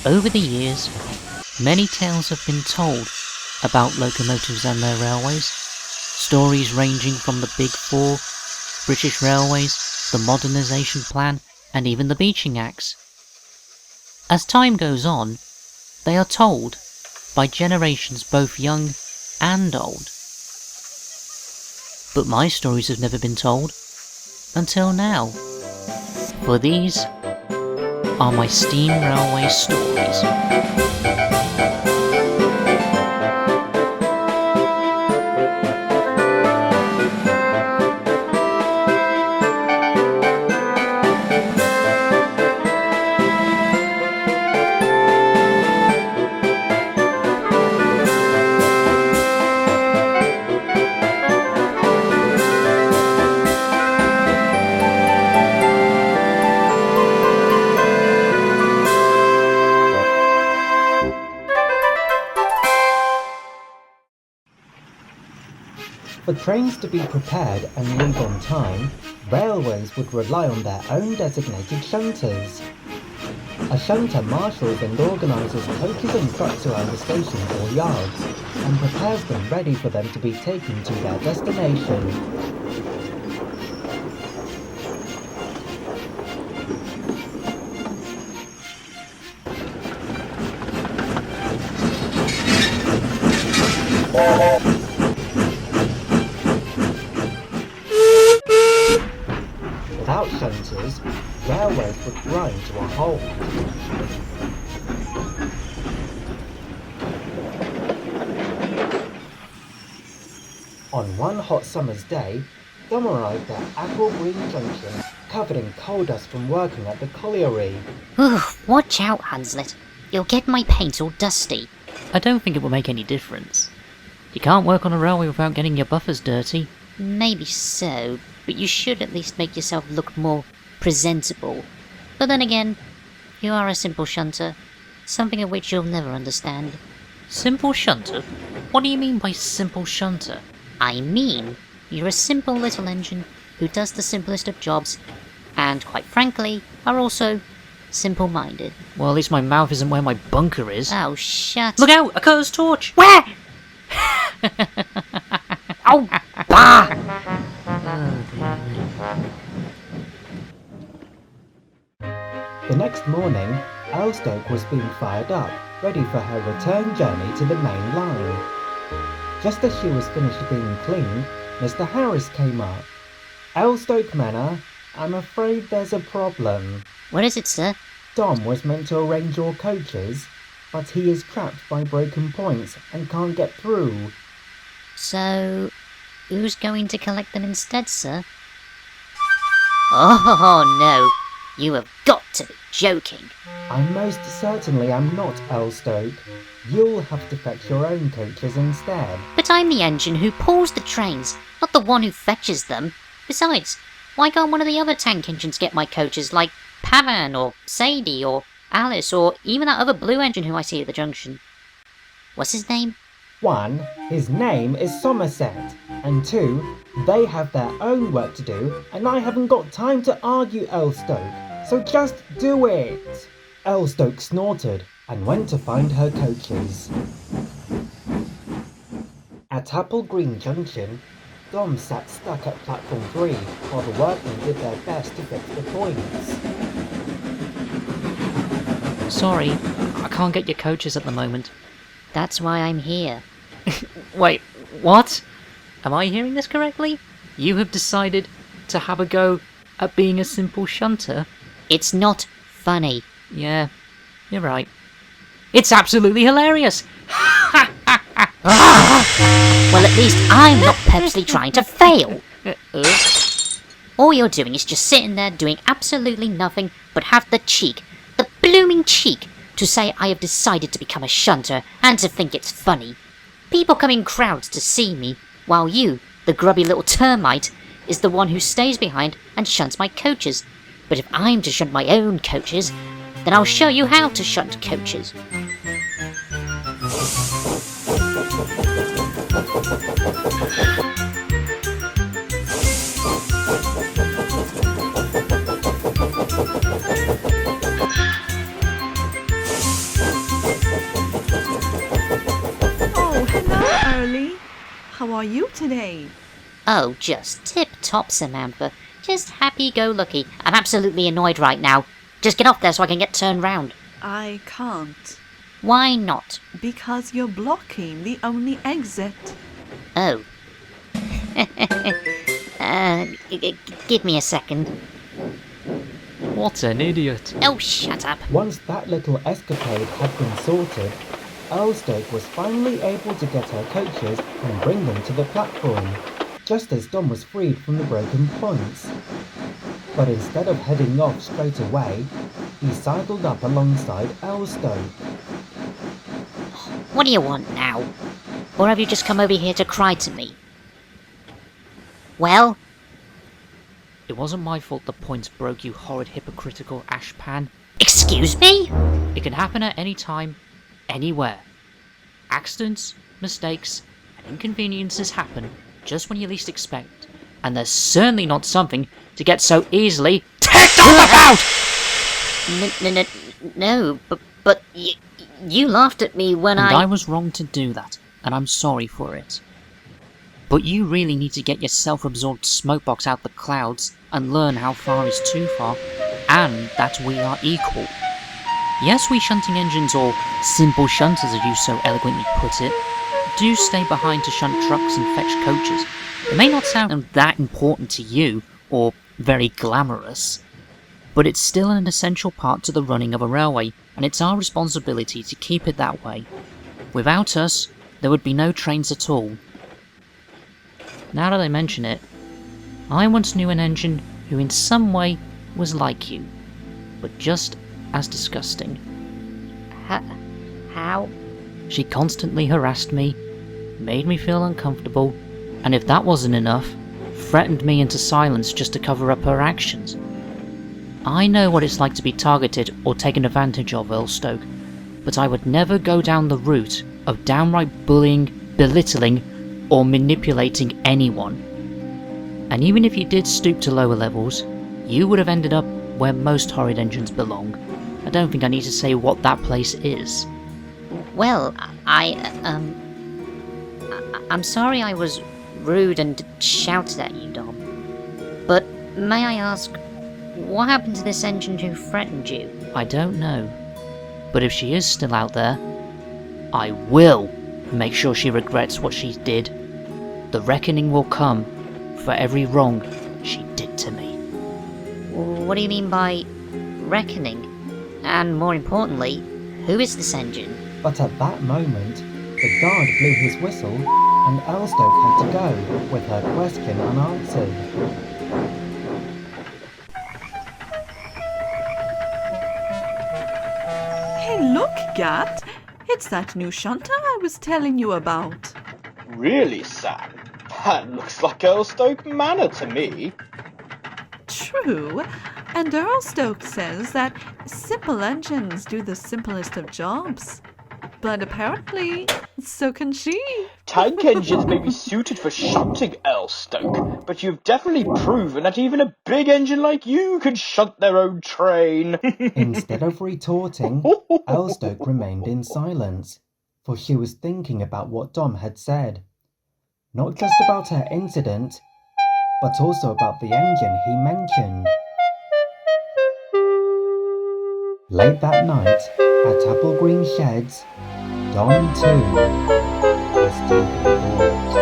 Over the years, many tales have been told about locomotives and their railways. Stories ranging from the Big Four, British Railways, the Modernisation Plan, and even the Beeching Axe. As time goes on, they are told by generations both young and old. But my stories have never been told until now. For these are my steam railway stories. For trains to be prepared and leave on time, railways would rely on their own designated shunters. A shunter marshals and organises coaches and trucks around the stations or yards, and prepares them ready for them to be taken to their destination. Without shunters, railways would grind to a halt. On one hot summer's day, Dom arrived at Apple Green Junction, covered in coal dust from working at the colliery. Ooh, watch out, Hunslet. You'll get my paint all dusty. I don't think it will make any difference. You can't work on a railway without getting your buffers dirty. Maybe so, but you should at least make yourself look more presentable. But then again, you are a simple shunter, something of which you'll never understand. Simple shunter? What do you mean by simple shunter? I mean, you're a simple little engine who does the simplest of jobs, and quite frankly, are also simple-minded. Well, at least my mouth isn't where my bunker is. Oh, shut. Look out! A cutter's torch! Where? Oh, bah! The next morning, Erlestoke was being fired up, ready for her return journey to the main line. Just as she was finished being cleaned, Mr. Harris came up. Erlestoke Manor, I'm afraid there's a problem. What is it, sir? Dom was meant to arrange your coaches, but he is trapped by broken points and can't get through. So, who's going to collect them instead, sir? Oh, no. You have got to be joking. I most certainly am not, Erlestoke. You'll have to fetch your own coaches instead. But I'm the engine who pulls the trains, not the one who fetches them. Besides, why can't one of the other tank engines get my coaches, like Pavan or Sadie or Alice or even that other blue engine who I see at the junction? What's his name? 1. His name is Somerset. And 2. They have their own work to do, and I haven't got time to argue, Erlestoke. So just do it! Erlestoke snorted and went to find her coaches. At Apple Green Junction, Dom sat stuck at platform 3 while the workmen did their best to fix the points. Sorry, I can't get your coaches at the moment. That's why I'm here. Wait, what? Am I hearing this correctly? You have decided to have a go at being a simple shunter? It's not funny. Yeah, you're right. It's absolutely hilarious! Well, at least I'm not purposely trying to fail. All you're doing is just sitting there doing absolutely nothing but have the cheek, the blooming cheek, to say I have decided to become a shunter and to think it's funny. People come in crowds to see me, while you, the grubby little termite, is the one who stays behind and shunts my coaches. But if I'm to shunt my own coaches, then I'll show you how to shunt coaches. Early. How are you today? Oh, just tip-top, Samantha. Just happy-go-lucky. I'm absolutely annoyed right now. Just get off there so I can get turned round. I can't. Why not? Because you're blocking the only exit. Oh. Give me a second. What an idiot. Oh, shut up. Once that little escapade had been sorted, Erlestoke was finally able to get her coaches and bring them to the platform, just as Dom was freed from the broken points. But instead of heading off straight away, he sidled up alongside Erlestoke. What do you want now? Or have you just come over here to cry to me? Well? It wasn't my fault the points broke, you horrid hypocritical ashpan. Excuse me? It can happen at any time, anywhere. Accidents, mistakes, and inconveniences happen just when you least expect, and there's certainly not something to get so easily ticked off about! No, but you laughed at me when And I was wrong to do that, and I'm sorry for it. But you really need to get your self-absorbed smokebox out the clouds and learn how far is too far, and that we are equal. Yes, we shunting engines, or simple shunters as you so eloquently put it, do stay behind to shunt trucks and fetch coaches. It may not sound that important to you, or very glamorous, but it's still an essential part to the running of a railway, and it's our responsibility to keep it that way. Without us, there would be no trains at all. Now that I mention it, I once knew an engine who in some way was like you, but just as disgusting. How? She constantly harassed me, made me feel uncomfortable, and if that wasn't enough, threatened me into silence just to cover up her actions. I know what it's like to be targeted or taken advantage of, Erlestoke, but I would never go down the route of downright bullying, belittling, or manipulating anyone. And even if you did stoop to lower levels, you would have ended up where most horrid engines belong. I don't think I need to say what that place is. Well, I'm sorry I was rude and shouted at you, Dom. But may I ask, what happened to this engine who threatened you? I don't know. But if she is still out there, I will make sure she regrets what she did. The reckoning will come for every wrong she did to me. What do you mean by reckoning? And more importantly, who is this engine? But at that moment, the guard blew his whistle and Erlestoke had to go with her question unanswered. Hey, look, Gat. It's that new shunter I was telling you about. Really, Sam? That looks like Erlestoke Manor to me. True. And Erlestoke says that simple engines do the simplest of jobs. But apparently, so can she. Tank engines may be suited for shunting, Erlestoke, but you've definitely proven that even a big engine like you can shunt their own train. Instead of retorting, Erlestoke remained in silence, for she was thinking about what Dom had said. Not just about her incident, but also about the engine he mentioned. Late that night, at Apple Green Sheds, Dom too was deeply bored.